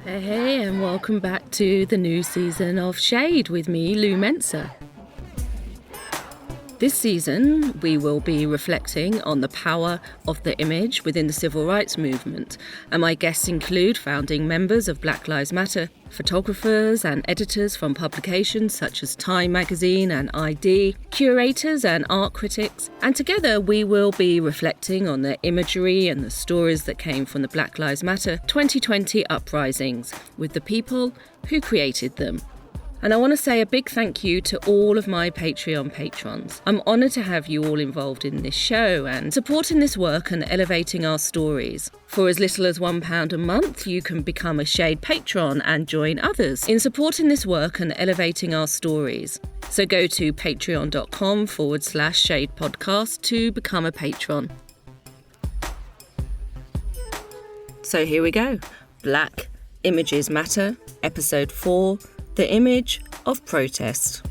Hey, and welcome back to the new season of Shade with me, Lou Mensah. This season, we will be reflecting on the power of the image within the civil rights movement, and my guests include founding members of Black Lives Matter, photographers and editors from publications such as Time magazine and ID, curators and art critics, and together we will be reflecting on the imagery and the stories that came from the Black Lives Matter 2020 uprisings with the people who created them. And I want to say a big thank you to all of my Patreon patrons. I'm honoured to have you all involved in this show and supporting this work and elevating our stories. For as little as £1 a month, you can become a Shade patron and join others in supporting this work and elevating our stories. So go to patreon.com/Shade podcast to become a patron. So here we go. Black Images Matter, episode 4. The image of protest.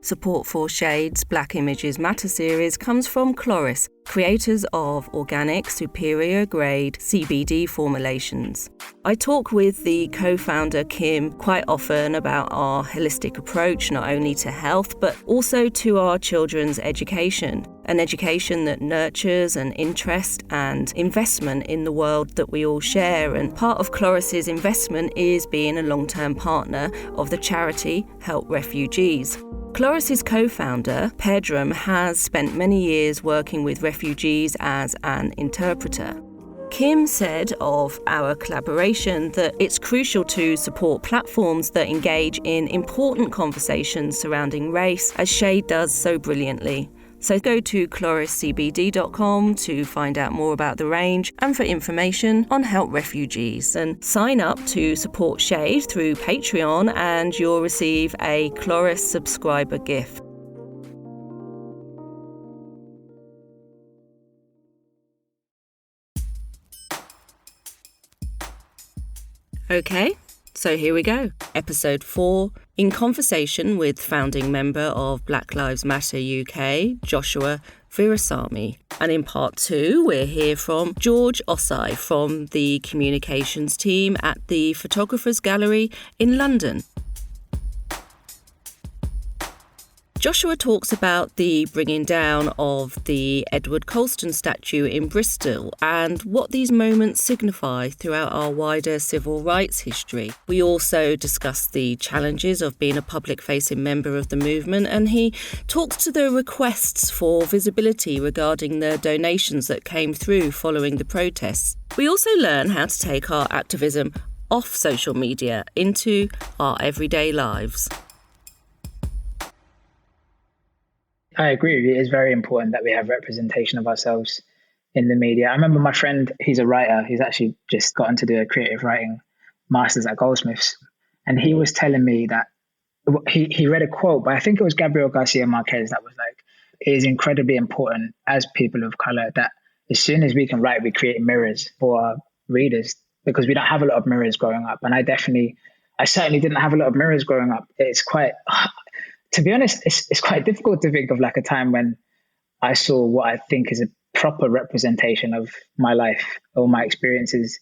Support for Shade's Black Images Matter series comes from Chloris, creators of organic, superior grade CBD formulations. I talk with the co-founder Kim quite often about our holistic approach not only to health but also to our children's education, an education that nurtures an interest and investment in the world that we all share, and part of Chloris's investment is being a long-term partner of the charity Help Refugees. Chloris's co-founder, Pedram, has spent many years working with refugees as an interpreter. Kim said of our collaboration that it's crucial to support platforms that engage in important conversations surrounding race, as Shade does so brilliantly. So go to chloriscbd.com to find out more about the range and for information on Help Refugees. And sign up to support Shade through Patreon and you'll receive a Chloris subscriber gift. Okay, so here we go. Episode 4, in conversation with founding member of Black Lives Matter UK, Joshua Virasami. And in part 2, we'll hear from George Osei from the communications team at the Photographers Gallery in London. Joshua talks about the bringing down of the Edward Colston statue in Bristol and what these moments signify throughout our wider civil rights history. We also discuss the challenges of being a public-facing member of the movement, and he talks to the requests for visibility regarding the donations that came through following the protests. We also learn how to take our activism off social media into our everyday lives. I agree with you. It is very important that we have representation of ourselves in the media. I remember my friend, he's a writer. He's actually just gotten to do a creative writing master's at Goldsmiths. And he was telling me that he read a quote, but I think it was Gabriel Garcia Marquez that was like, it is incredibly important as people of color that as soon as we can write, we create mirrors for our readers, because we don't have a lot of mirrors growing up. And I certainly didn't have a lot of mirrors growing up. It's quite... To be honest, it's quite difficult to think of like a time when I saw what I think is a proper representation of my life or my experiences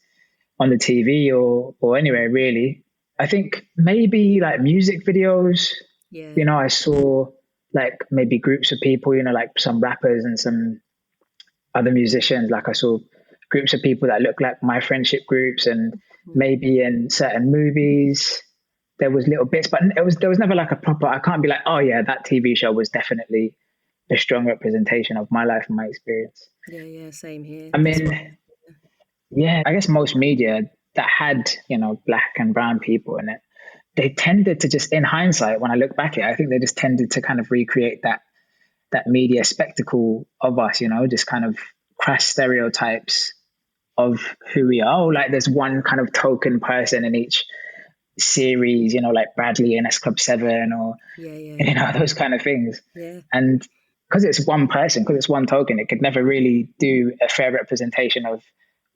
on the TV or anywhere really. I think maybe like music videos, I saw like maybe groups of people, like some rappers and some other musicians. Like I saw groups of people that look like my friendship groups, and maybe in certain movies. There was little bits, but there was never like a proper, I can't be like, oh yeah, that TV show was definitely a strong representation of my life and my experience. Yeah, same here. I mean, I guess most media that had, black and brown people in it, they tended to just, in hindsight, when I look back at it, I think they just tended to kind of recreate that media spectacle of us, just kind of crass stereotypes of who we are. Like there's one kind of token person in each series, like Bradley in S Club 7 or those kind of things. And because it's one person, because it's one token, it could never really do a fair representation of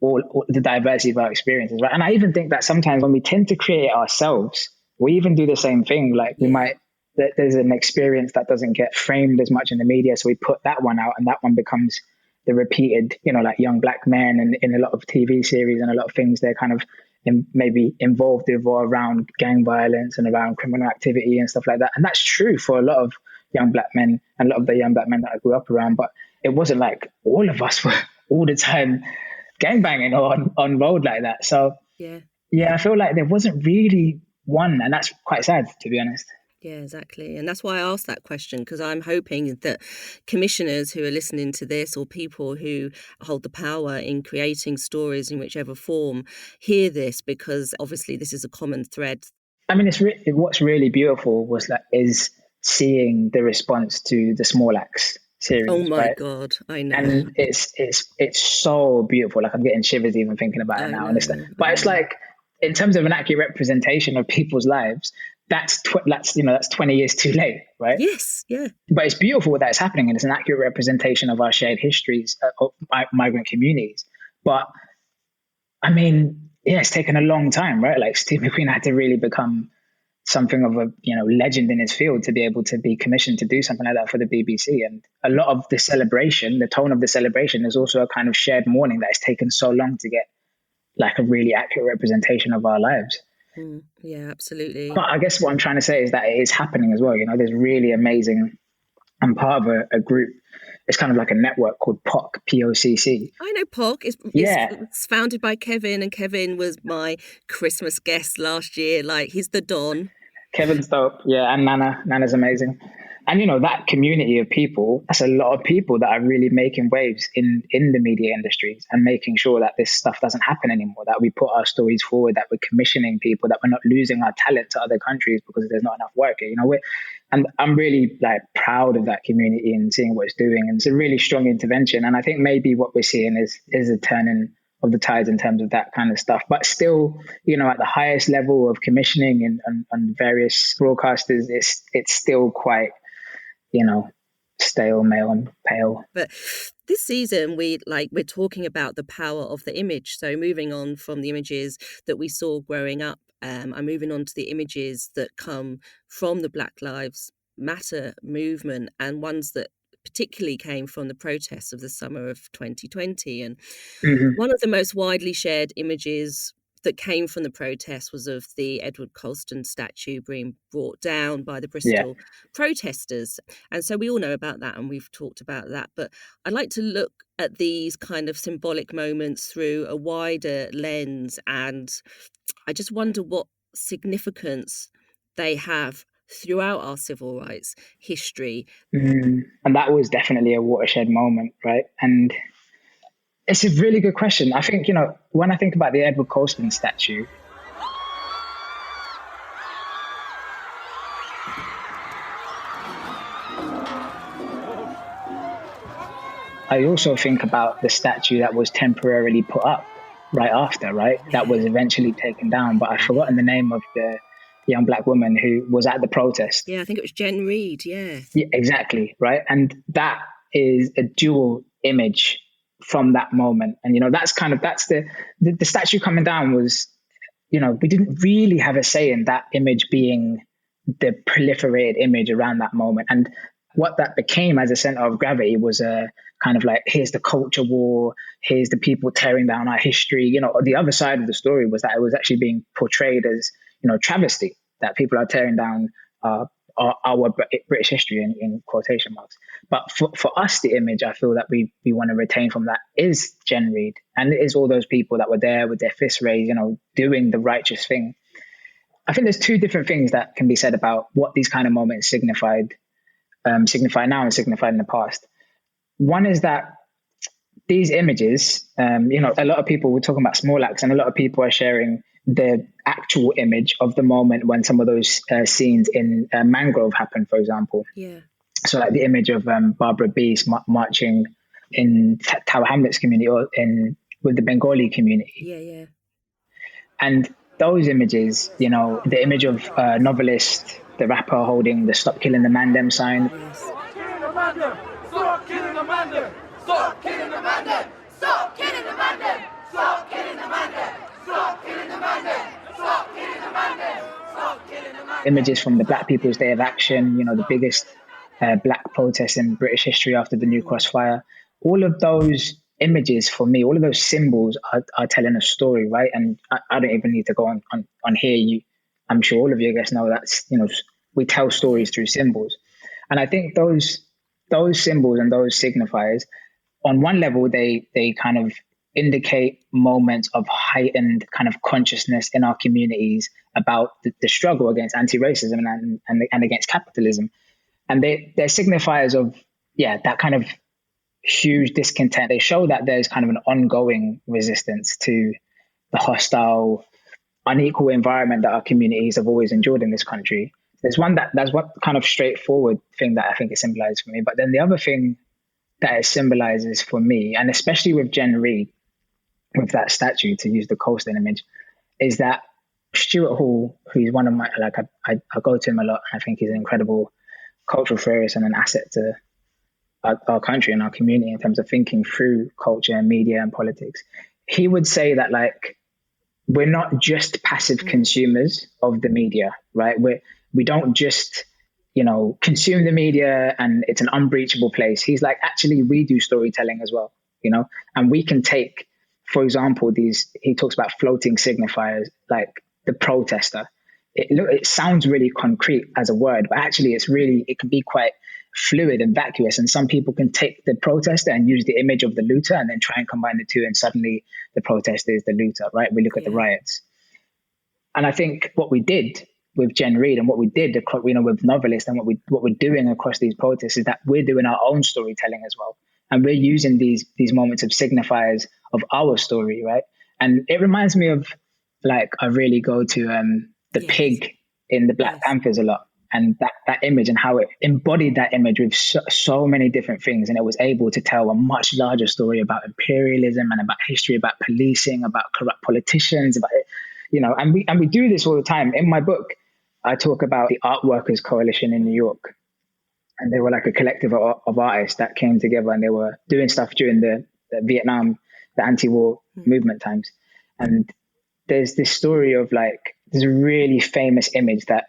all the diversity of our experiences, right? And I even think that sometimes when we tend to create ourselves, we even do the same thing. Like we might there's an experience that doesn't get framed as much in the media. So we put that one out, and that one becomes the repeated, like young black men, and in a lot of TV series and a lot of things they're kind of maybe involved with or around gang violence and around criminal activity and stuff like that. And that's true for a lot of young black men and a lot of the young black men that I grew up around. But it wasn't like all of us were all the time gangbanging or on road like that. So yeah, I feel like there wasn't really one, and that's quite sad, to be honest. Yeah, exactly. And that's why I asked that question, because I'm hoping that commissioners who are listening to this, or people who hold the power in creating stories in whichever form, hear this, because obviously this is a common thread. I mean, what's really beautiful is seeing the response to the Small Axe series. Oh my right? God, I know. And it's so beautiful. Like, I'm getting shivers even thinking about it now. But it's like, in terms of an accurate representation of people's lives, that's 20 years too late, right? Yes, yeah. But it's beautiful that it's happening, and it's an accurate representation of our shared histories of migrant communities. But I mean, yeah, it's taken a long time, right? Like, Steve McQueen had to really become something of a legend in his field to be able to be commissioned to do something like that for the BBC. And a lot of the celebration, the tone of the celebration, is also a kind of shared mourning that it's taken so long to get like a really accurate representation of our lives. Yeah, absolutely. But I guess what I'm trying to say is that it is happening as well. There's really amazing. I'm part of a group. It's kind of like a network called POC, POCC. I know POC. It's founded by Kevin, and Kevin was my Christmas guest last year. Like, he's the Don. Kevin's dope. Yeah, and Nana's amazing. And, that community of people, that's a lot of people that are really making waves in the media industries and making sure that this stuff doesn't happen anymore, that we put our stories forward, that we're commissioning people, that we're not losing our talent to other countries because there's not enough work here. And I'm really proud of that community and seeing what it's doing. And it's a really strong intervention. And I think maybe what we're seeing is a turning of the tides in terms of that kind of stuff. But still, at the highest level of commissioning and various broadcasters, it's still quite, stale, male and pale. But this season, we're talking about the power of the image. So moving on from the images that we saw growing up, I'm moving on to the images that come from the Black Lives Matter movement, and ones that particularly came from the protests of the summer of 2020. And one of the most widely shared images that came from the protest was of the Edward Colston statue being brought down by the Bristol protesters. And so we all know about that, and we've talked about that. But I'd like to look at these kind of symbolic moments through a wider lens, and I just wonder what significance they have throughout our civil rights history. And that was definitely a watershed moment, right? And it's a really good question. I think, when I think about the Edward Colston statue, I also think about the statue that was temporarily put up right after, right? That was eventually taken down, but I've forgotten the name of the young black woman who was at the protest. Yeah, I think it was Jen Reed, yeah, exactly, right? And that is a dual image from that moment. And, that's the statue coming down was, we didn't really have a say in that image being the proliferated image around that moment. And what that became as a center of gravity was a kind of like, here's the culture war, here's the people tearing down our history. The other side of the story was that it was actually being portrayed as, travesty, that people are tearing down our British history in quotation marks. But for us, the image I feel that we want to retain from that is Jen Reed, and it is all those people that were there with their fists raised, doing the righteous thing. I think there's two different things that can be said about what these kind of moments signify now and signified in the past. One is that these images, a lot of people were talking about Small Axe, and a lot of people are sharing the actual image of the moment when some of those scenes in Mangrove happened, for example. Yeah. So like the image of Barbara Beast marching in Tower Hamlets community or with the Bengali community. Yeah. And those images, the image of novelist, the rapper holding the "Stop Killing the Mandem" sign. Yes. Stop killing the Mandem! Stop killing the Mandem! Stop killing the Mandem! Stop killing the Mandem! Stop killing the Mandem! Stop killing the Mandem! Stop killing the Mandem! Stop killing the Mandem! images from the Black People's Day of Action, the biggest black protest in British history after the New Cross fire. All of those images for me, all of those symbols are telling a story, right? And I don't even need to go on here. I'm sure all of you guys know that's, we tell stories through symbols. And I think those symbols and those signifiers, on one level, they kind of indicate moments of heightened kind of consciousness in our communities about the struggle against anti-racism and against capitalism. And they're signifiers of, that kind of huge discontent. They show that there's kind of an ongoing resistance to the hostile, unequal environment that our communities have always endured in this country. That's one kind of straightforward thing that I think it symbolizes for me. But then the other thing that it symbolizes for me, and especially with Jen Reid, with that statue, to use the Colston image, is that Stuart Hall, who's one of my, I go to him a lot. I think he's an incredible cultural theorist and an asset to our country and our community in terms of thinking through culture and media and politics. He would say that we're not just passive consumers of the media, right? We don't just, consume the media and it's an unbreachable place. He's like, actually, we do storytelling as well, and we can take, for example, he talks about floating signifiers, like the protester. It sounds really concrete as a word, but actually it can be quite fluid and vacuous. And some people can take the protester and use the image of the looter and then try and combine the two. And suddenly the protester is the looter, right? We look at the riots. And I think what we did with Jen Reid and what we did with novelists and what we're doing across these protests is that we're doing our own storytelling as well. And we're using these moments of signifiers of our story, right? And it reminds me of, I really go to the pig in the Black Panthers a lot. And that image and how it embodied that image with so many different things. And it was able to tell a much larger story about imperialism and about history, about policing, about corrupt politicians, about it, and we do this all the time. In my book, I talk about the Art Workers Coalition in New York. And they were like a collective of artists that came together and they were doing stuff during the Vietnam, the anti-war movement times. And there's this story of there's a really famous image that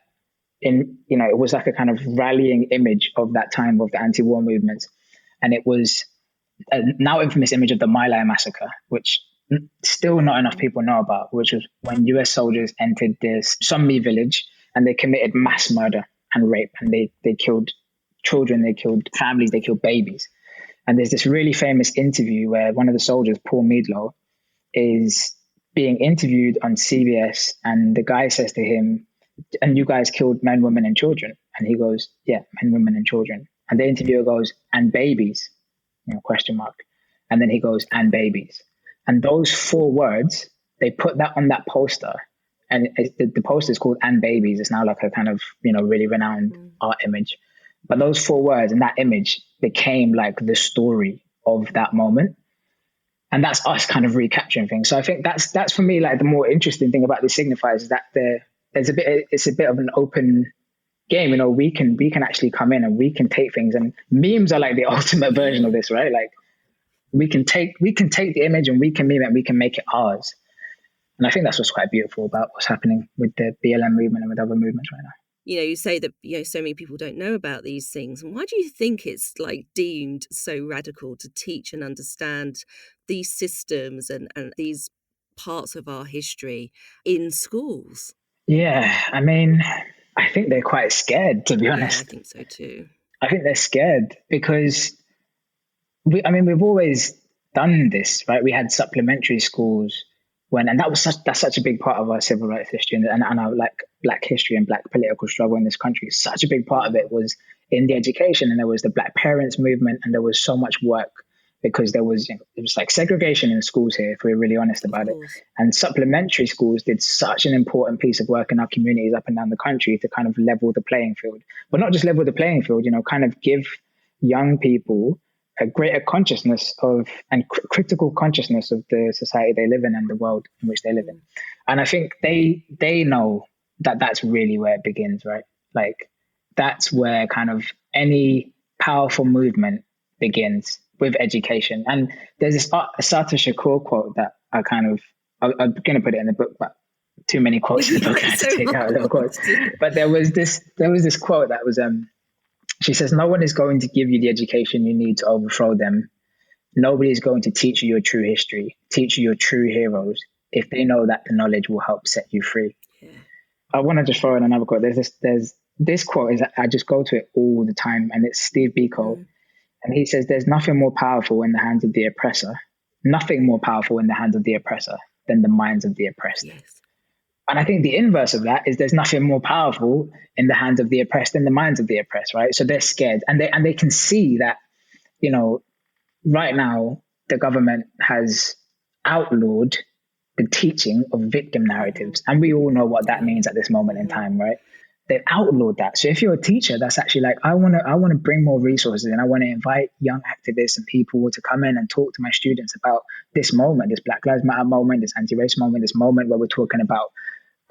it was like a kind of rallying image of that time of the anti-war movements. And it was a now infamous image of the My Lai massacre, which still not enough people know about, which was when US soldiers entered this Sunmi village and they committed mass murder and rape. And they killed children, they killed families, they killed babies. And there's this really famous interview where one of the soldiers, Paul Meadlow, is being interviewed on CBS. And the guy says to him, "And you guys killed men, women, and children?" And he goes, "Yeah, men, women, and children." And the interviewer goes, "And babies?" Question mark. And then he goes, "And babies." And those 4 words, they put that on that poster. And the poster is called "And Babies." It's now like a kind of, really renowned art image. But those 4 words and that image became the story of that moment. And that's us kind of recapturing things. So I think that's for me, the more interesting thing about the signifiers is that it's a bit of an open game. We can actually come in and we can take things, and memes are the ultimate version of this, right? We can take the image and we can meme it and we can make it ours. And I think that's what's quite beautiful about what's happening with the BLM movement and with other movements right now. You say that so many people don't know about these things. And why do you think it's deemed so radical to teach and understand these systems and these parts of our history in schools? Yeah, I think they're quite scared, to be honest. Yeah, I think so too. I think they're scared because we've always done this, right? We had supplementary schools and that's such a big part of our civil rights history and our Black history and Black political struggle in this country. Such a big part of it was in the education, and there was the Black parents movement, and there was so much work because there was it was segregation in schools here, if we're really honest about it. And supplementary schools did such an important piece of work in our communities up and down the country to kind of level the playing field, but not just level the playing field, kind of give young people a greater consciousness of and critical consciousness of the society they live in and the world in which they live in. And I think they know that that's really where it begins, right? That's where kind of any powerful movement begins, with education. And there's this Assata Shakur quote that I'm going to put it in the book, but too many quotes in the book. I had to take out a little quotes. But there was this quote that was she says, "No one is going to give you the education you need to overthrow them. Nobody is going to teach you your true history, teach you your true heroes, if they know that the knowledge will help set you free." Yeah. I want to just throw in another quote. There's this quote is I just go to it all the time, and it's Steve Biko. And he says, "There's nothing more powerful in the hands of the oppressor, nothing more powerful in the hands of the oppressor than the minds of the oppressed." Yes. And I think the inverse of that is there's nothing more powerful in the hands of the oppressed than the minds of the oppressed, right? So they're scared, and they can see that, you know, right now the government has outlawed the teaching of victim narratives. And we all know what that means at this moment in time, right? They've outlawed that. So if you're a teacher that's actually like, I want to bring more resources, and I want to invite young activists and people to come in and talk to my students about this moment, this Black Lives Matter moment, this anti-race moment, this moment where we're talking about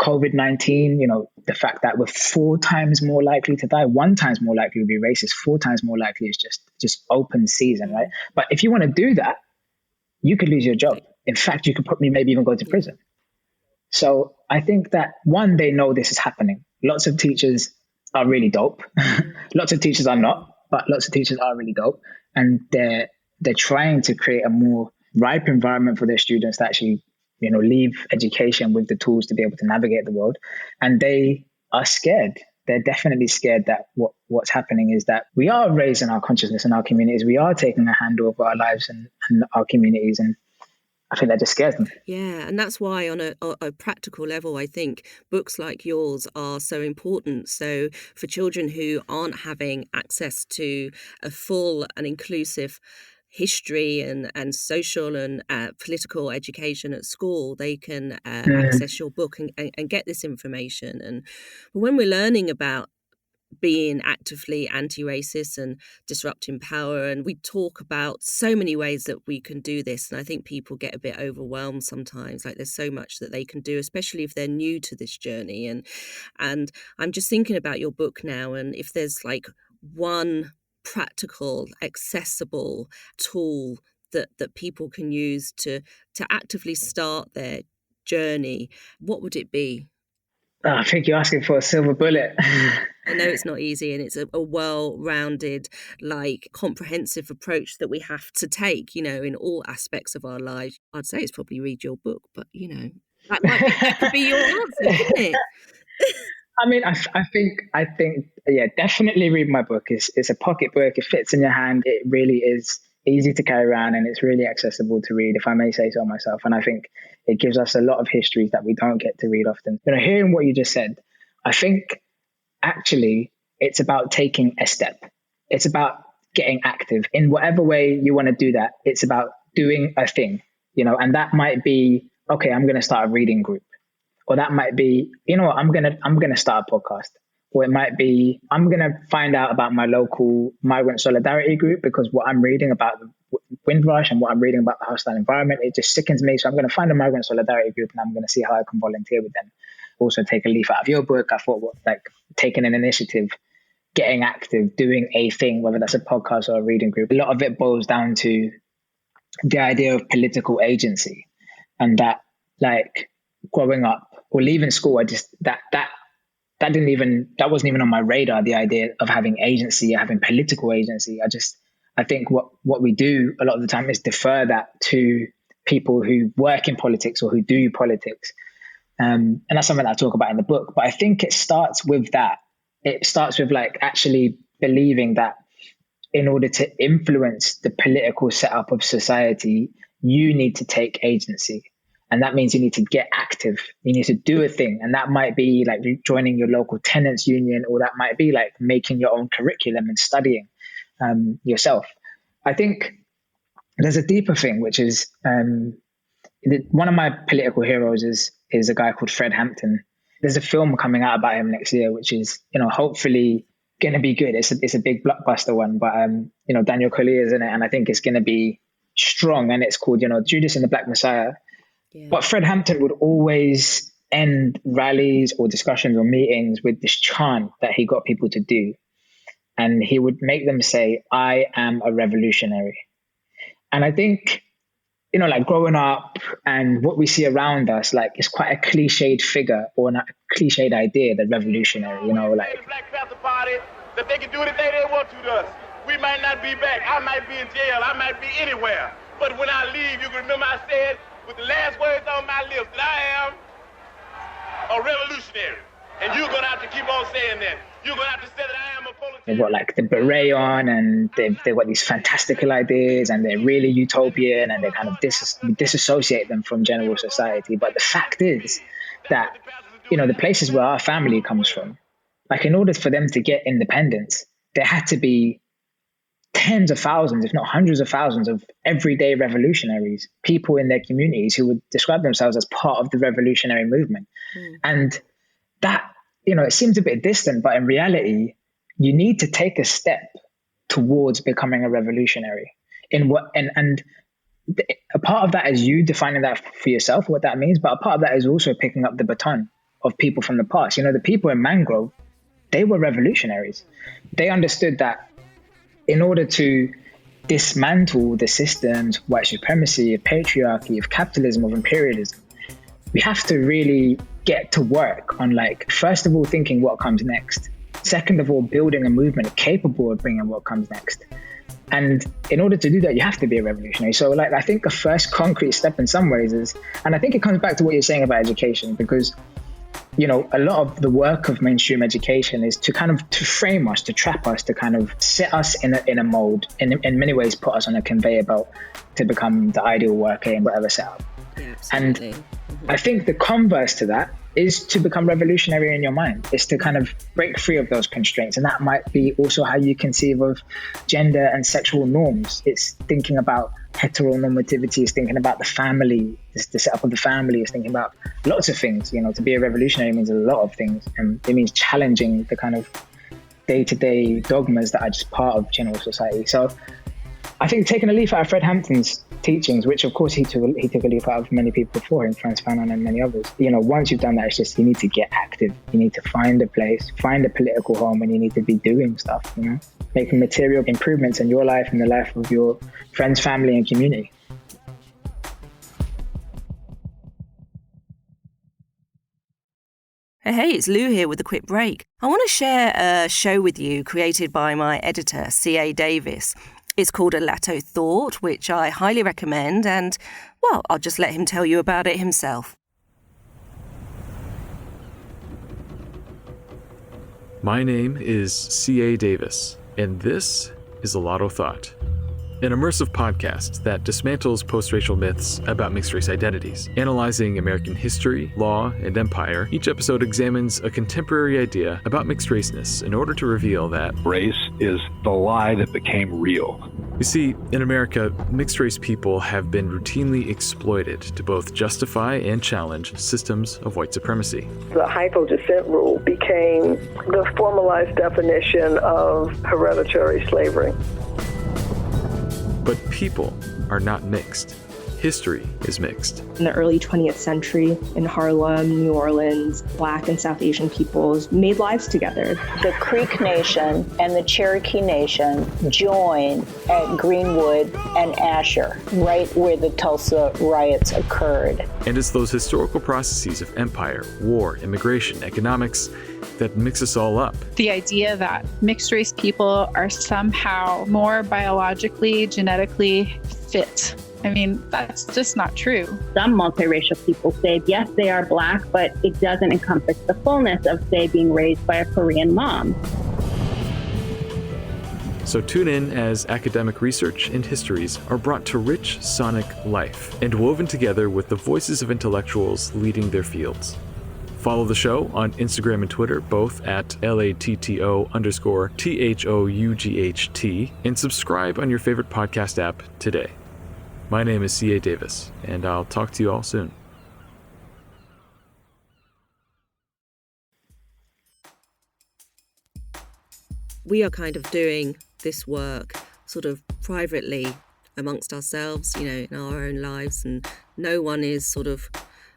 COVID-19, you know, the fact that we're 4 times more likely to die, 1 times more likely to be racist, 4 times more likely is just open season, right? But if you want to do that, you could lose your job. In fact, you could maybe even go to prison. So I think that, one, they know this is happening. Lots of teachers are really dope. Lots of teachers are not, but lots of teachers are really dope. And they're trying to create a more ripe environment for their students to actually, you know, leave education with the tools to be able to navigate the world. And they are scared. They're definitely scared that what's happening is that we are raising our consciousness in our communities. We are taking a hand over our lives and our communities. And I think that just scares them. Yeah, and that's why on a practical level, I think books like yours are so important. So for children who aren't having access to a full and inclusive history and social and political education at school, they can access your book and get this information. And when we're learning about being actively anti-racist and disrupting power, and we talk about so many ways that we can do this, and I think people get a bit overwhelmed sometimes, like there's so much that they can do, especially if they're new to this journey. And I'm just thinking about your book now, and if there's like one practical, accessible tool that people can use to actively start their journey, what would it be? I think you're asking for a silver bullet. I know it's not easy, and it's a well-rounded, like comprehensive approach that we have to take, you know, in all aspects of our lives. I'd say it's probably read your book, but you know, that could be your answer, couldn't it? I mean, I think, yeah, definitely read my book. It's a pocket book. It fits in your hand. It really is easy to carry around, and it's really accessible to read, if I may say so myself. And I think it gives us a lot of histories that we don't get to read often. You know, hearing what you just said, I think actually it's about taking a step. It's about getting active in whatever way you want to do that. It's about doing a thing, you know, and that might be, okay, I'm going to start a reading group. Or that might be, you know what, I'm gonna start a podcast. Or it might be, I'm gonna find out about my local migrant solidarity group, because what I'm reading about the Windrush and what I'm reading about the hostile environment, it just sickens me. So I'm gonna find a migrant solidarity group, and I'm gonna see how I can volunteer with them. Also take a leaf out of your book. I thought, like, taking an initiative, getting active, doing a thing, whether that's a podcast or a reading group. A lot of it boils down to the idea of political agency, and that, like, growing up or leaving school, I just that wasn't even on my radar, the idea of having agency, having political agency. I think what we do a lot of the time is defer that to people who work in politics or who do politics. And that's something that I talk about in the book. But I think it starts with that. It starts with, like, actually believing that in order to influence the political setup of society, you need to take agency. And that means you need to get active. You need to do a thing. And that might be like joining your local tenants union, or that might be like making your own curriculum and studying yourself. I think there's a deeper thing, which is one of my political heroes is a guy called Fred Hampton. There's a film coming out about him next year, which is, you know, hopefully going to be good. It's a big blockbuster one, but you know, Daniel Kaluuya is in it, and I think it's going to be strong. And it's called, you know, Judas and the Black Messiah. Yeah. But Fred Hampton would always end rallies or discussions or meetings with this chant that he got people to do. And he would make them say, "I am a revolutionary." And I think like growing up and what we see around us, like it's quite a cliched figure or a cliched idea, the revolutionary, like. Black Panther Party, that they can do anything they want to us. We might not be back. I might be in jail. I might be anywhere. But when I leave, you can remember I said with the last words on my lips that I am a revolutionary. And you're going to have to keep on saying that. You're going to have to say that I am a politician. They've got like the beret on and they've got these fantastical ideas and they're really utopian and they kind of disassociate them from general society. But the fact is that, the places where our family comes from, like in order for them to get independence, there had to be tens of thousands, if not hundreds of thousands of everyday revolutionaries, people in their communities who would describe themselves as part of the revolutionary movement. And that, it seems a bit distant, but in reality, you need to take a step towards becoming a revolutionary. And a part of that is you defining that for yourself, what that means, but a part of that is also picking up the baton of people from the past. The people in Mangrove, they were revolutionaries. They understood that in order to dismantle the systems, white supremacy, of patriarchy, of capitalism, of imperialism, we have to really get to work on, like, first of all, thinking what comes next. Second of all, building a movement capable of bringing what comes next. And in order to do that, you have to be a revolutionary. So, like, I think the first concrete step in some ways is, and I think it comes back to what you're saying about education, because a lot of the work of mainstream education is to kind of to frame us, to trap us, to kind of set us in a mold, in many ways put us on a conveyor belt to become the ideal worker in whatever setup. Yeah, absolutely. And I think the converse to that is to become revolutionary in your mind. It's to kind of break free of those constraints. And that might be also how you conceive of gender and sexual norms. It's thinking about heteronormativity, it's thinking about the family, the setup of the family, it's thinking about lots of things. To be a revolutionary means a lot of things. And it means challenging the kind of day-to-day dogmas that are just part of general society. So I think taking a leaf out of Fred Hampton's teachings, which of course he took a leaf out of many people before him, Frantz Fanon and many others. Once you've done that, it's just you need to get active. You need to find a place, find a political home, and you need to be doing stuff, making material improvements in your life and the life of your friends, family, and community. Hey, it's Lou here with a quick break. I want to share a show with you created by my editor, C.A. Davis. It's called A Lato Thought, which I highly recommend, and, well, I'll just let him tell you about it himself. My name is C.A. Davis, and this is A Lato Thought, an immersive podcast that dismantles post-racial myths about mixed-race identities. Analyzing American history, law, and empire, each episode examines a contemporary idea about mixed-raceness in order to reveal that race is the lie that became real. You see, in America, mixed-race people have been routinely exploited to both justify and challenge systems of white supremacy. The hypodescent rule became the formalized definition of hereditary slavery. But people are not mixed. History is mixed. In the early 20th century, in Harlem, New Orleans, Black and South Asian peoples made lives together. The Creek Nation and the Cherokee Nation joined at Greenwood and Asher, right where the Tulsa riots occurred. And it's those historical processes of empire, war, immigration, economics that mix us all up. The idea that mixed race people are somehow more biologically, genetically fit. I mean, that's just not true. Some multiracial people say, yes, they are Black, but it doesn't encompass the fullness of, say, being raised by a Korean mom. So tune in as academic research and histories are brought to rich sonic life and woven together with the voices of intellectuals leading their fields. Follow the show on Instagram and Twitter, both at LATTO_THOUGHT, and subscribe on your favorite podcast app today. My name is C.A. Davis, and I'll talk to you all soon. We are kind of doing this work sort of privately amongst ourselves, in our own lives, and no one is sort of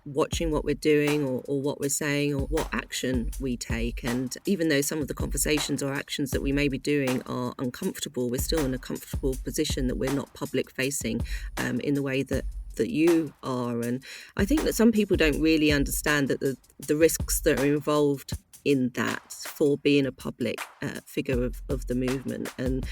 watching what we're doing or what we're saying or what action we take. And even though some of the conversations or actions that we may be doing are uncomfortable, we're still in a comfortable position that we're not public facing in the way that that you are. And I think that some people don't really understand that the risks that are involved in that for being a public figure of the movement. And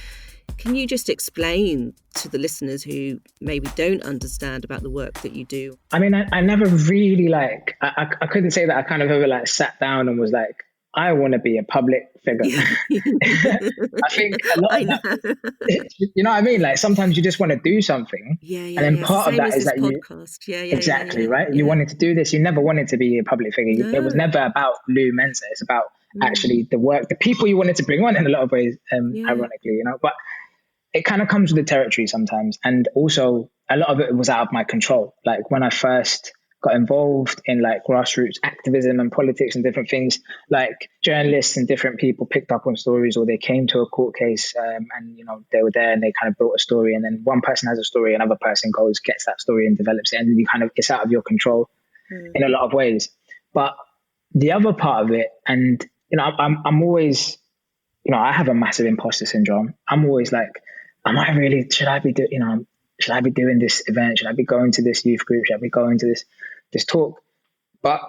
can you just explain to the listeners who maybe don't understand about the work that you do? I mean, I never really I couldn't say that I kind of ever sat down and was like, I want to be a public figure. I think a lot of that, you know what I mean? Like sometimes you just want to do something. And then part of that is that podcast. Exactly, right? You wanted to do this. You never wanted to be a public figure. No. It was never about Lou Mensah. It's about actually the work, the people you wanted to bring on in a lot of ways, ironically, you know. But it kind of comes with the territory sometimes. And also a lot of it was out of my control. Like when I first got involved in grassroots activism and politics and different things, like journalists and different people picked up on stories, or they came to a court case and, you know, they were there and they kind of built a story, and then one person has a story, another person goes, gets that story and develops it. And then you kind of, it's out of your control in a lot of ways. But the other part of it, and, you know, I'm always, you know, I have a massive imposter syndrome. I'm always like, should I be doing this event? Should I be going to this youth group? Should I be going to this talk? But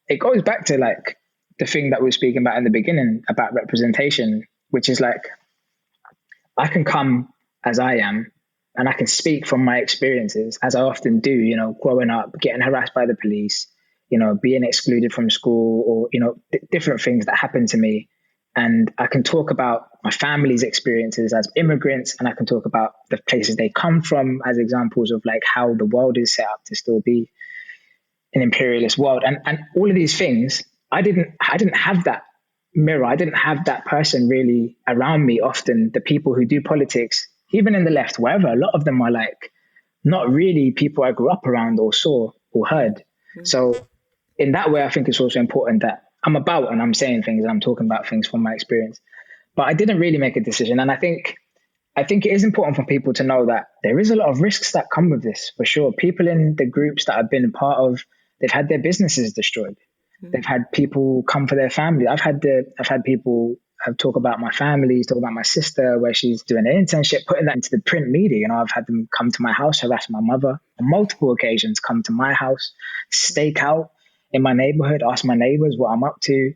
it goes back to the thing that we were speaking about in the beginning about representation, which is I can come as I am and I can speak from my experiences, as I often do, you know, growing up, getting harassed by the police, you know, being excluded from school, or, you know, different things that happened to me. And I can talk about my family's experiences as immigrants, and I can talk about the places they come from as examples of how the world is set up to still be an imperialist world. And all of these things, I didn't have that mirror. I didn't have that person really around me. Often the people who do politics, even in the left, wherever, a lot of them are not really people I grew up around or saw or heard. So in that way, I think it's also important that I'm about and I'm saying things and I'm talking about things from my experience. But I didn't really make a decision. And I think it is important for people to know that there is a lot of risks that come with this, for sure. People in the groups that I've been a part of, they've had their businesses destroyed. They've had people come for their family. I've had people talk about my family, talk about my sister, where she's doing an internship, putting that into the print media. You know, I've had them come to my house, harass my mother on multiple occasions, come to my house, stake out in my neighborhood, ask my neighbors what I'm up to.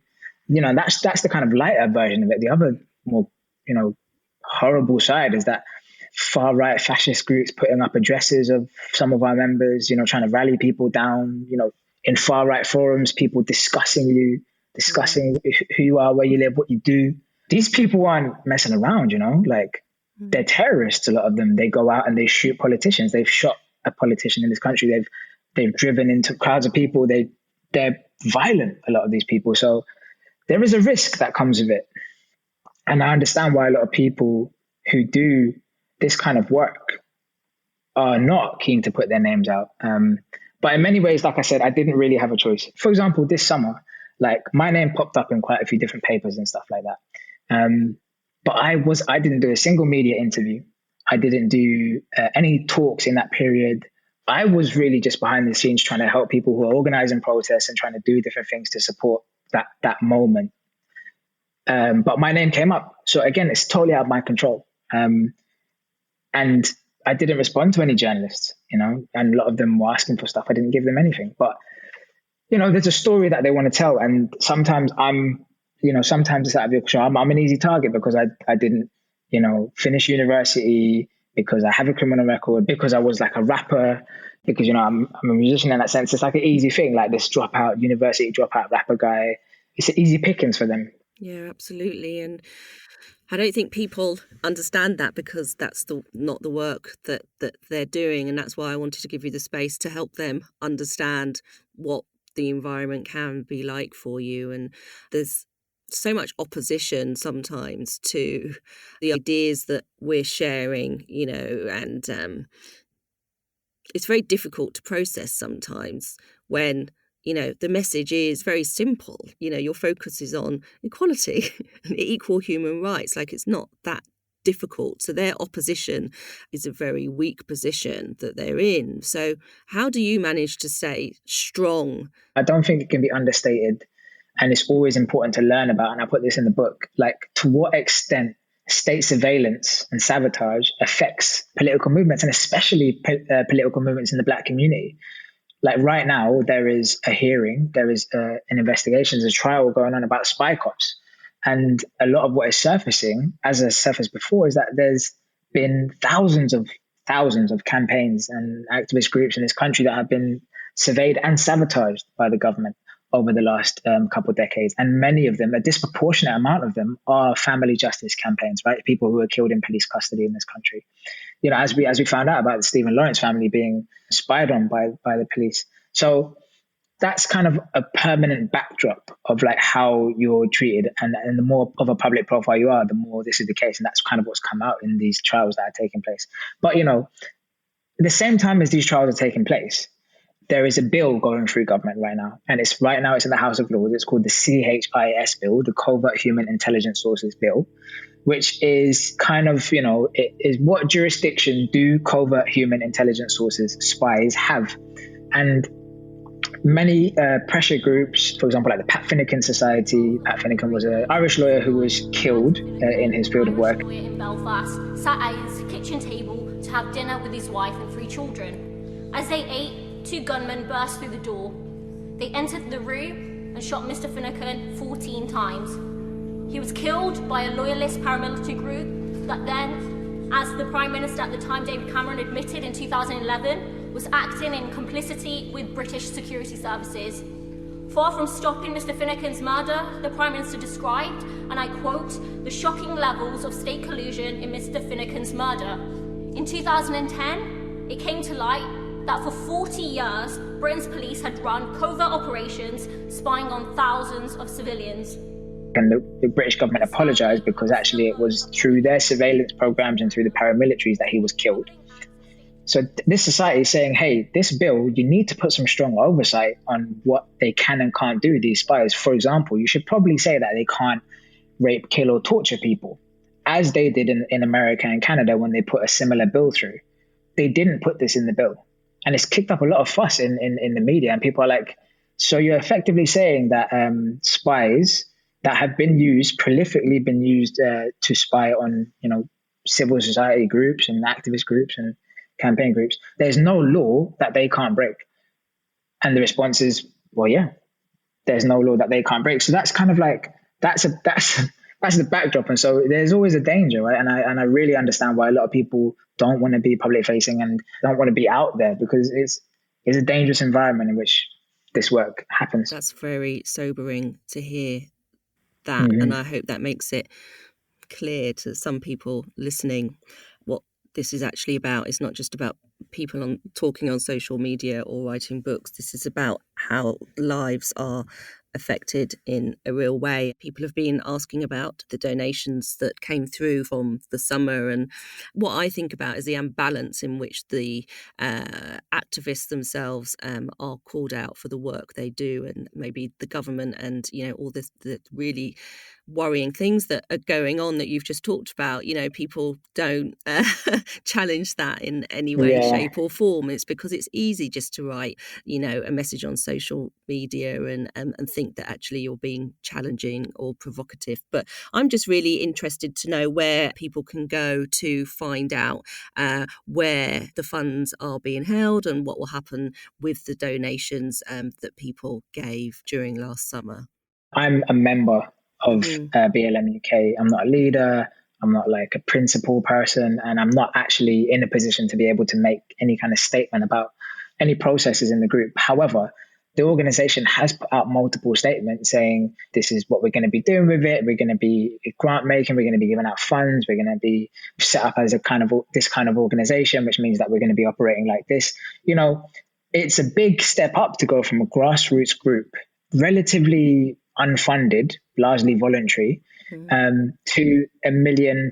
You know, that's the kind of lighter version of it. The other more, you know, horrible side is that far right fascist groups putting up addresses of some of our members, you know, trying to rally people down, you know, in far right forums, people discussing who you are, where you live, what you do. These people aren't messing around, you know, they're terrorists. A lot of them, they go out and they shoot politicians. They've shot a politician in this country. They've driven into crowds of people. They're violent, a lot of these people. So there is a risk that comes with it. And I understand why a lot of people who do this kind of work are not keen to put their names out. But in many ways, like I said, I didn't really have a choice. For example, this summer, my name popped up in quite a few different papers and stuff like that. But I didn't do a single media interview. I didn't do any talks in that period. I was really just behind the scenes trying to help people who are organizing protests and trying to do different things to support that moment. But my name came up. So again, it's totally out of my control. And I didn't respond to any journalists, you know, and a lot of them were asking for stuff. I didn't give them anything. But, you know, there's a story that they want to tell. And sometimes sometimes it's out of your control. I'm an easy target because I didn't, you know, finish university, because I have a criminal record, because I was a rapper, because, you know, I'm a musician in that sense. It's an easy thing, this university dropout rapper guy. It's an easy pickings for them. Yeah, absolutely. And I don't think people understand that, because that's not the work that they're doing. And that's why I wanted to give you the space to help them understand what the environment can be like for you. And there's so much opposition sometimes to the ideas that we're sharing, you know, and it's very difficult to process sometimes when, you know, the message is very simple. You know, your focus is on equality and equal human rights. It's not that difficult. So their opposition is a very weak position that they're in. So how do you manage to stay strong? I don't think it can be understated. And it's always important to learn about, and I put this in the book, to what extent state surveillance and sabotage affects political movements, and especially political movements in the Black community. Like right now, there is a hearing, there is an investigation, there's a trial going on about spy cops. And a lot of what is surfacing, as has surfaced before, is that there's been thousands of campaigns and activist groups in this country that have been surveyed and sabotaged by the government over the last couple of decades. And many of them, a disproportionate amount of them, are family justice campaigns, right? People who are killed in police custody in this country. You know, as we found out about the Stephen Lawrence family being spied on by the police. So that's kind of a permanent backdrop of like how you're treated. And the more of a public profile you are, the more this is the case. And that's kind of what's come out in these trials that are taking place. But, you know, at the same time as these trials are taking place, there is a bill going through government right now. And it's in the House of Lords. It's called the CHIS bill, the Covert Human Intelligence Sources bill, which is kind of, you know, it is what jurisdiction do covert human intelligence sources, spies, have? And many pressure groups, for example, like the Pat Finucane Society. Pat Finucane was an Irish lawyer who was killed in his field of work. In Belfast, sat at his kitchen table to have dinner with his wife and 3 children. As they ate, 2 gunmen burst through the door. They entered the room and shot Mr. Finucane 14 times. He was killed by a loyalist paramilitary group that then, as the Prime Minister at the time, David Cameron, admitted in 2011, was acting in complicity with British security services. Far from stopping Mr. Finucane's murder, the Prime Minister described, and I quote, the shocking levels of state collusion in Mr. Finucane's murder. In 2010, it came to light that for 40 years, Britain's police had run covert operations spying on thousands of civilians. And the British government apologised because actually it was through their surveillance programs and through the paramilitaries that he was killed. So this society is saying, hey, this bill, you need to put some strong oversight on what they can and can't do, these spies. For example, you should probably say that they can't rape, kill or torture people, as they did in America and Canada when they put a similar bill through. They didn't put this in the bill. And it's kicked up a lot of fuss in the media. And people are like, so you're effectively saying that spies that have been used, prolifically been used to spy on, you know, civil society groups and activist groups and campaign groups, there's no law that they can't break. And the response is, well, yeah, there's no law that they can't break. So that's kind of like, that's the backdrop. And so there's always a danger, right? And I really understand why a lot of people don't want to be public facing and don't want to be out there, because it's a dangerous environment in which this work happens. That's very sobering to hear that. Mm-hmm. And I hope that makes it clear to some people listening what this is actually about. It's not just about people talking on social media or writing books. This is about how lives are affected in a real way. People have been asking about the donations that came through from the summer, and what I think about is the imbalance in which the activists themselves are called out for the work they do, and maybe the government and, you know, all the really worrying things that are going on that you've just talked about. You know, people don't challenge that in any way, shape or form. It's because it's easy just to write, you know, a message on social media and think that actually you're being challenging or provocative. But I'm just really interested to know where people can go to find out where the funds are being held and what will happen with the donations that people gave during last summer. I'm a member of BLM UK. I'm not a leader. I'm not like a principal person, and I'm not actually in a position to be able to make any kind of statement about any processes in the group. However, the organization has put out multiple statements saying this is what we're going to be doing with it. We're going to be grant making. We're going to be giving out funds. We're going to be set up as this kind of organization, which means that we're going to be operating like this. You know, it's a big step up to go from a grassroots group, relatively unfunded, largely voluntary, to £1 million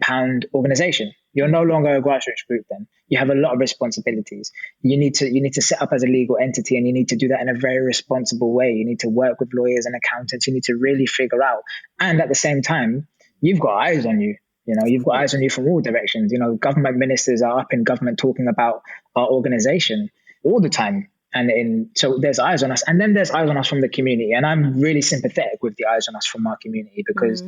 organization. You're no longer a grassroots group then. You have a lot of responsibilities. You need to set up as a legal entity, and you need to do that in a very responsible way. You need to work with lawyers and accountants. You need to really figure out. And at the same time, you've got eyes on you. You know, you've got eyes on you from all directions. You know, government ministers are up in government talking about our organization all the time. So there's eyes on us, and then there's eyes on us from the community. And I'm really sympathetic with the eyes on us from our community, because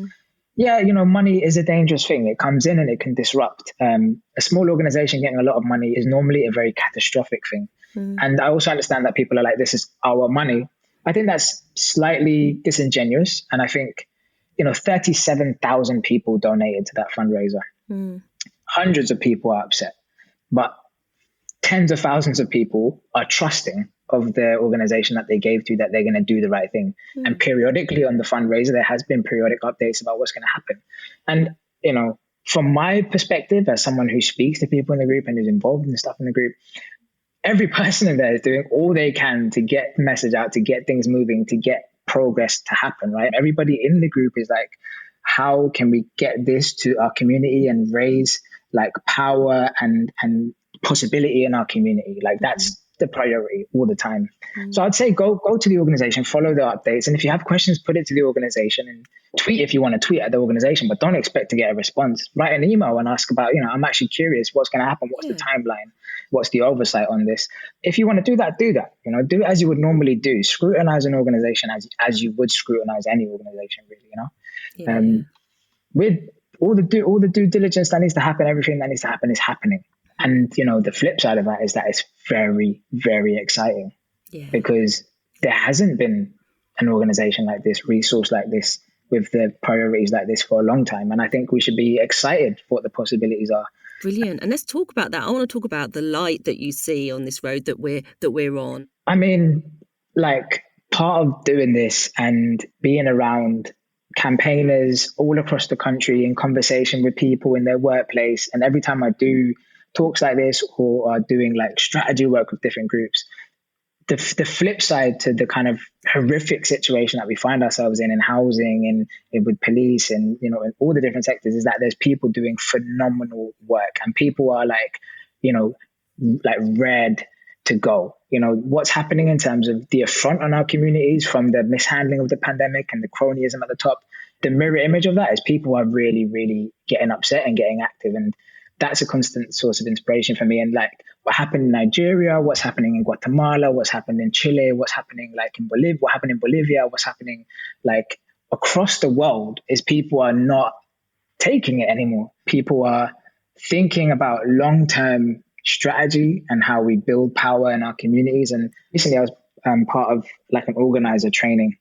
Yeah, money is a dangerous thing. It comes in and it can disrupt. A small organization getting a lot of money is normally a very catastrophic thing. And I also understand that people are like, this is our money. I think that's slightly disingenuous. And I think, 37,000 people donated to that fundraiser. Hundreds of people are upset, but tens of thousands of people are trusting of the organization that they gave to, that they're going to do the right thing. And periodically on the fundraiser, there has been periodic updates about what's going to happen. And, from my perspective, as someone who speaks to people in the group and is involved in the stuff in the group, every person in there is doing all they can to get the message out, to get things moving, to get progress to happen, right? Everybody in the group is like, how can we get this to our community and raise like power and possibility in our community? Like that's the priority all the time. So I'd say go to the organization, follow the updates. And if you have questions, put it to the organization, and tweet if you want to tweet at the organization, but don't expect to get a response. Write an email and ask about, I'm actually curious what's going to happen. What's the timeline? What's the oversight on this? If you want to do that, do that. Do it as you would normally do. Scrutinize an organization as you would scrutinize any organization, really, with all the due diligence that needs to happen, everything that needs to happen is happening. And, the flip side of that is that it's very, very exciting because there hasn't been an organization like this, resource like this, with the priorities like this for a long time. And I think we should be excited for what the possibilities are. Brilliant. And let's talk about that. I want to talk about the light that you see on this road that we're on. I mean, like, part of doing this and being around campaigners all across the country in conversation with people in their workplace, and every time I do talks like this or are doing like strategy work with different groups, the flip side to the kind of horrific situation that we find ourselves in housing and with police and, in all the different sectors, is that there's people doing phenomenal work, and people are like, like ready to go. What's happening in terms of the affront on our communities from the mishandling of the pandemic and the cronyism at the top, the mirror image of that is people are really, really getting upset and getting active. And that's a constant source of inspiration for me. And like what happened in Nigeria, what's happening in Guatemala, what's happened in Chile, what's happening like in Bolivia, what happened in Bolivia, what's happening like across the world, is people are not taking it anymore. People are thinking about long-term strategy and how we build power in our communities. And recently I was part of like an organizer training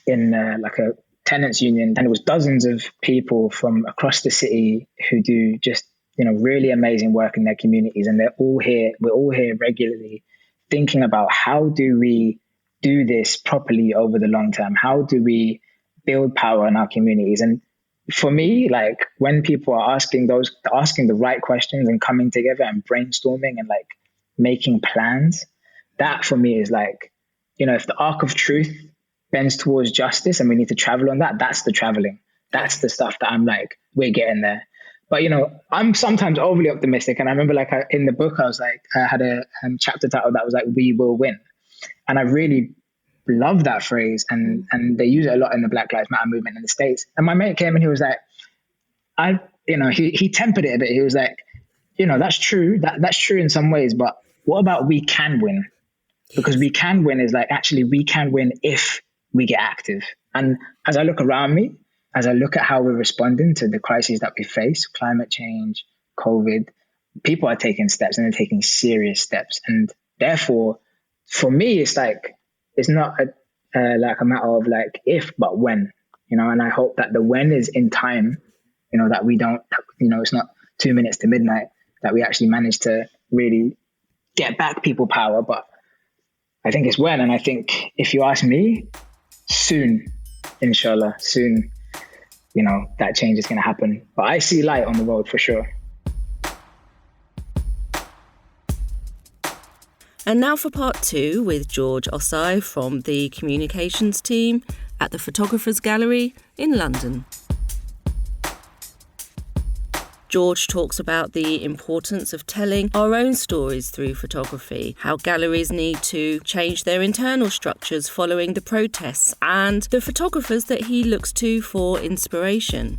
in like a tenants union, and it was dozens of people from across the city who do just really amazing work in their communities, and we're all here regularly thinking about how do we do this properly over the long term, how do we build power in our communities. And for me, like when people are asking the right questions and coming together and brainstorming and like making plans, that for me is like, if the arc of truth bends towards justice and we need to travel on that, that's the traveling. That's the stuff that I'm like, we're getting there. But, I'm sometimes overly optimistic. And I remember like in the book, I was like, I had a chapter title that was like, we will win. And I really love that phrase. And they use it a lot in the Black Lives Matter movement in the States. And my mate came and he was like, he tempered it a bit. He was like, that's true. That's true in some ways. But what about we can win? Because we can win is like, actually, we can win if we get active. And as I look around me, as I look at how we're responding to the crises that we face, climate change, COVID, people are taking steps, and they're taking serious steps. And therefore, for me, it's like, it's not like a matter of like if, but when, and I hope that the when is in time, that we don't, it's not 2 minutes to midnight, that we actually manage to really get back people power. But I think it's when, and I think if you ask me, soon, inshallah, soon, that change is going to happen. But I see light on the road for sure. And now for part 2 with George Osei from the communications team at the Photographers Gallery in London. George talks about the importance of telling our own stories through photography, how galleries need to change their internal structures following the protests, and the photographers that he looks to for inspiration.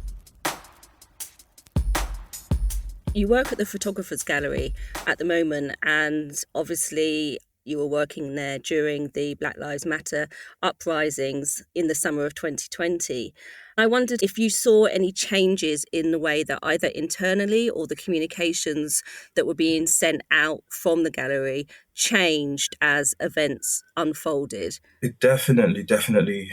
You work at the Photographers Gallery at the moment, and obviously you were working there during the Black Lives Matter uprisings in the summer of 2020. I wondered if you saw any changes in the way that either internally or the communications that were being sent out from the gallery changed as events unfolded. It definitely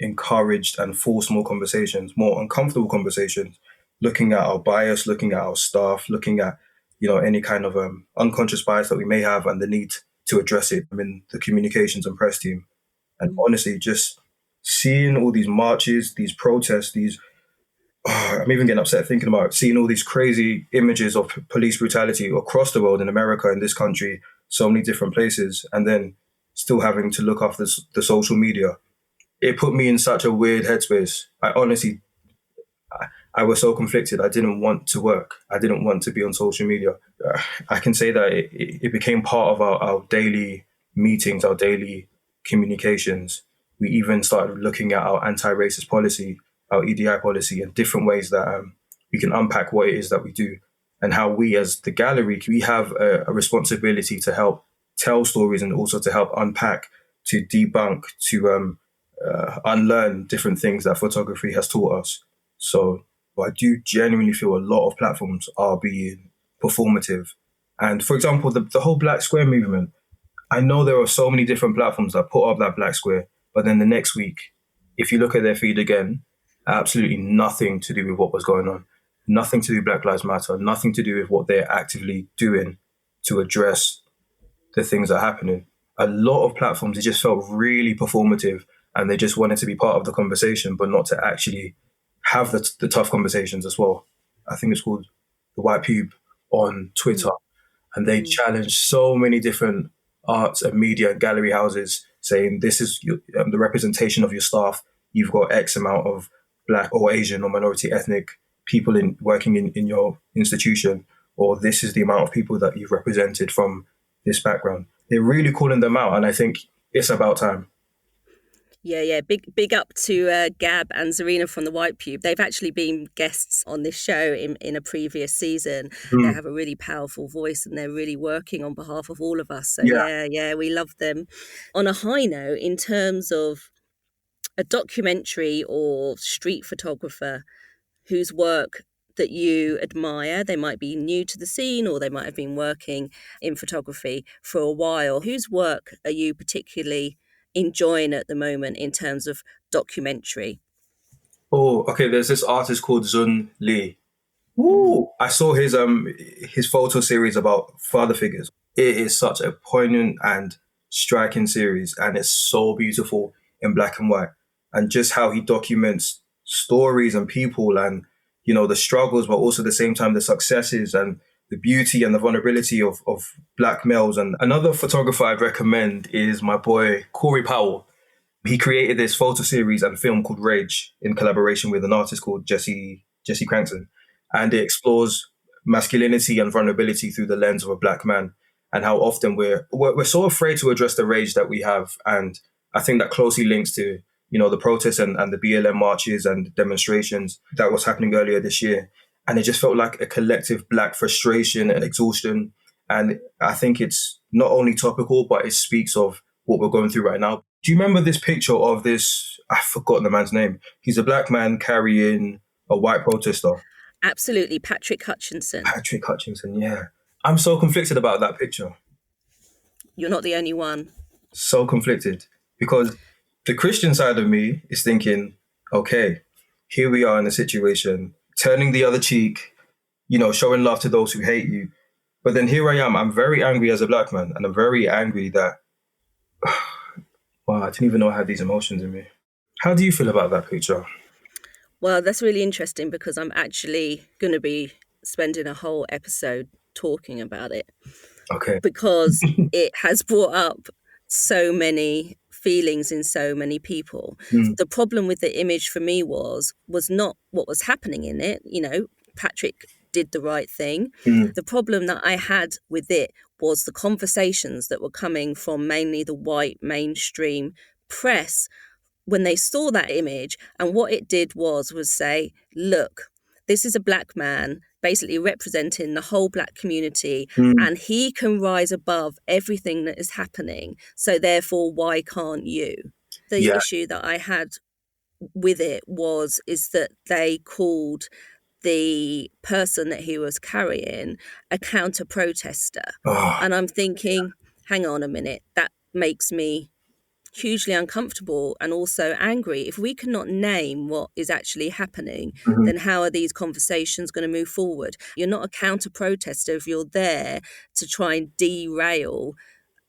encouraged and forced more conversations, more uncomfortable conversations, looking at our bias, looking at our staff, looking at, any kind of unconscious bias that we may have and the need to address it. I mean, the communications and press team. And honestly, just seeing all these marches, these protests, I'm even getting upset thinking about seeing all these crazy images of police brutality across the world, in America, in this country, so many different places, and then still having to look after the social media. It put me in such a weird headspace. I was so conflicted. I didn't want to work. I didn't want to be on social media. I can say that it became part of our daily meetings, our daily communications. We even started looking at our anti-racist policy, our EDI policy, and different ways that we can unpack what it is that we do and how we, as the gallery, we have a responsibility to help tell stories and also to help unpack, to debunk, to unlearn different things that photography has taught us. So I do genuinely feel a lot of platforms are being performative. And for example, the whole Black Square movement, I know there are so many different platforms that put up that Black Square, but then the next week, if you look at their feed again, absolutely nothing to do with what was going on, nothing to do with Black Lives Matter, nothing to do with what they're actively doing to address the things that are happening. A lot of platforms, it just felt really performative and they just wanted to be part of the conversation, but not to actually have the tough conversations as well. I think it's called The White Pube on Twitter. And they challenged so many different arts and media and gallery houses saying, this is the representation of your staff. You've got X amount of Black or Asian or minority ethnic people working in your institution, or this is the amount of people that you've represented from this background. They're really calling them out. And I think it's about time. Yeah. Big up to Gab and Zarina from the White Pube. They've actually been guests on this show in a previous season. They have a really powerful voice and they're really working on behalf of all of us. So yeah, we love them. On a high note, in terms of a documentary or street photographer whose work that you admire, they might be new to the scene or they might have been working in photography for a while. Whose work are you particularly enjoying at the moment in terms of documentary? Oh, okay. There's this artist called Zun Lee. I saw his photo series about father figures. It is such a poignant and striking series, and it's so beautiful in black and white. And just how he documents stories and people and, the struggles, but also at the same time the successes and the beauty and the vulnerability of Black males. And another photographer I'd recommend is my boy, Corey Powell. He created this photo series and film called Rage in collaboration with an artist called Jesse Cranston. And it explores masculinity and vulnerability through the lens of a Black man and how often we're so afraid to address the rage that we have. And I think that closely links to, the protests and the BLM marches and demonstrations that was happening earlier this year. And it just felt like a collective Black frustration and exhaustion. And I think it's not only topical, but it speaks of what we're going through right now. Do you remember this picture of this? I've forgotten the man's name. He's a Black man carrying a white protester. Absolutely. Patrick Hutchinson, yeah. I'm so conflicted about that picture. You're not the only one. So conflicted. Because the Christian side of me is thinking, okay, here we are in a situation, turning the other cheek, showing love to those who hate you. But then here I am. I'm very angry as a Black man. And I'm very angry that, wow, I didn't even know I had these emotions in me. How do you feel about that picture? Well, that's really interesting because I'm actually going to be spending a whole episode talking about it. Okay. Because it has brought up so many feelings in so many people. The problem with the image for me was not what was happening in it. Patrick did the right thing. The problem that I had with it was the conversations that were coming from mainly the white mainstream press when they saw that image. And what it did was say, look, this is a Black man basically representing the whole Black community, and he can rise above everything that is happening. So therefore, why can't you? The issue that I had with it is that they called the person that he was carrying a counter-protester. And I'm thinking, hang on a minute, that makes me hugely uncomfortable and also angry. If we cannot name what is actually happening, then how are these conversations going to move forward? You're not a counter-protester if you're there to try and derail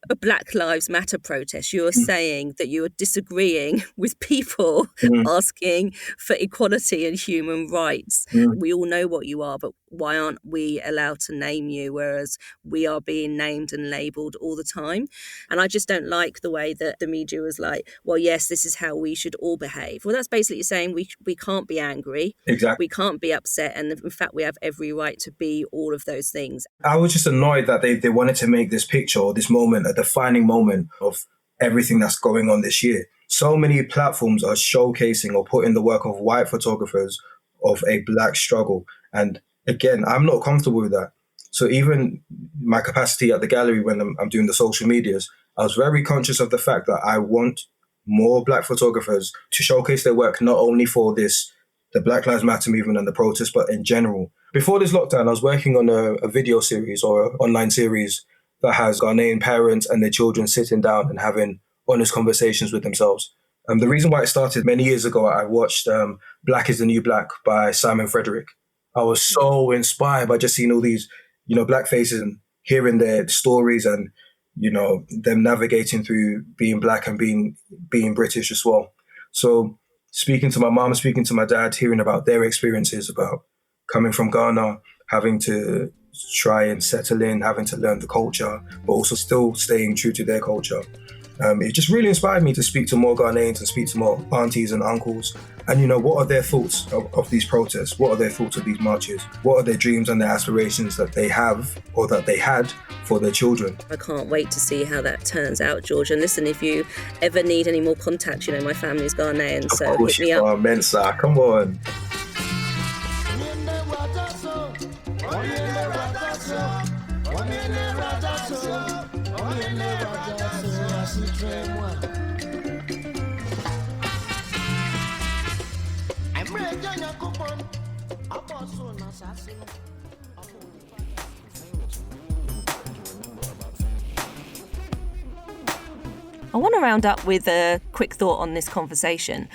a Black Lives Matter protest. You are saying that you are disagreeing with people asking for equality and human rights. We all know what you are, but why aren't we allowed to name you, whereas we are being named and labelled all the time? And I just don't like the way that the media was like, well, yes, this is how we should all behave. Well, that's basically saying we can't be angry. Exactly. We can't be upset. And in fact, we have every right to be all of those things. I was just annoyed that they wanted to make this picture or this moment a defining moment of everything that's going on this year. So many platforms are showcasing or putting the work of white photographers of a Black struggle. And again, I'm not comfortable with that. So even my capacity at the gallery when I'm doing the social medias, I was very conscious of the fact that I want more Black photographers to showcase their work, not only for the Black Lives Matter movement and the protests, but in general. Before this lockdown, I was working on a video series or an online series that has Ghanaian parents and their children sitting down and having honest conversations with themselves. The reason why it started many years ago, I watched Black is the New Black by Simon Frederick. I was so inspired by just seeing all these, Black faces and hearing their stories and, them navigating through being Black and being British as well. So speaking to my mom, speaking to my dad, hearing about their experiences about coming from Ghana, having to try and settle in, having to learn the culture, but also still staying true to their culture. It just really inspired me to speak to more Ghanaians and speak to more aunties and uncles. And, what are their thoughts of these protests? What are their thoughts of these marches? What are their dreams and their aspirations that they have or that they had for their children? I can't wait to see how that turns out, George. And listen, if you ever need any more contact, my family's Ghanaian, so hit me up. Lou Mensah, come on. I want to round up with a quick thought on this conversation.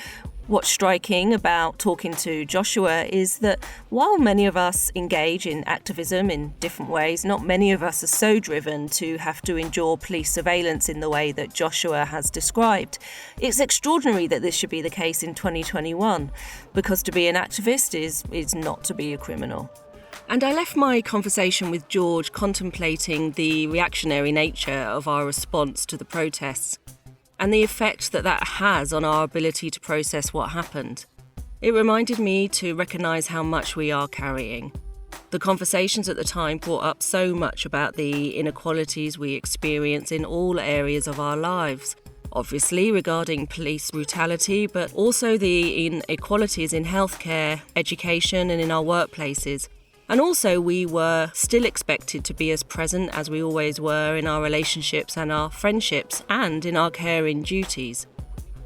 What's striking about talking to Joshua is that while many of us engage in activism in different ways, not many of us are so driven to have to endure police surveillance in the way that Joshua has described. It's extraordinary that this should be the case in 2021, because to be an activist is not to be a criminal. And I left my conversation with George contemplating the reactionary nature of our response to the protests and the effect that has on our ability to process what happened. It reminded me to recognise how much we are carrying. The conversations at the time brought up so much about the inequalities we experience in all areas of our lives. Obviously regarding police brutality, but also the inequalities in healthcare, education and in our workplaces. And also we were still expected to be as present as we always were in our relationships and our friendships and in our caring duties.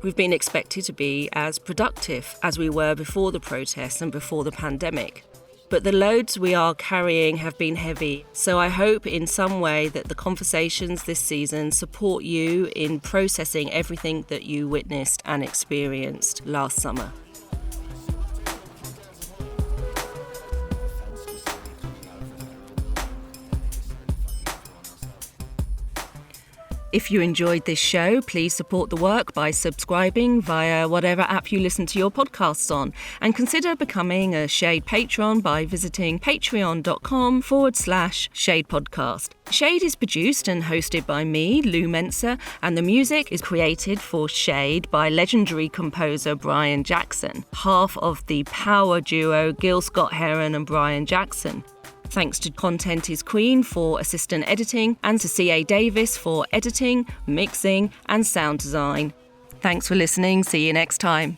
We've been expected to be as productive as we were before the protests and before the pandemic. But the loads we are carrying have been heavy, so I hope in some way that the conversations this season support you in processing everything that you witnessed and experienced last summer. If you enjoyed this show, please support the work by subscribing via whatever app you listen to your podcasts on, and consider becoming a Shade patron by visiting patreon.com/Shade Podcast. Shade is produced and hosted by me, Lou Mensah, and the music is created for Shade by legendary composer Brian Jackson, half of the power duo Gil Scott-Heron and Brian Jackson. Thanks to Content is Queen for assistant editing and to C.A. Davis for editing, mixing and sound design. Thanks for listening. See you next time.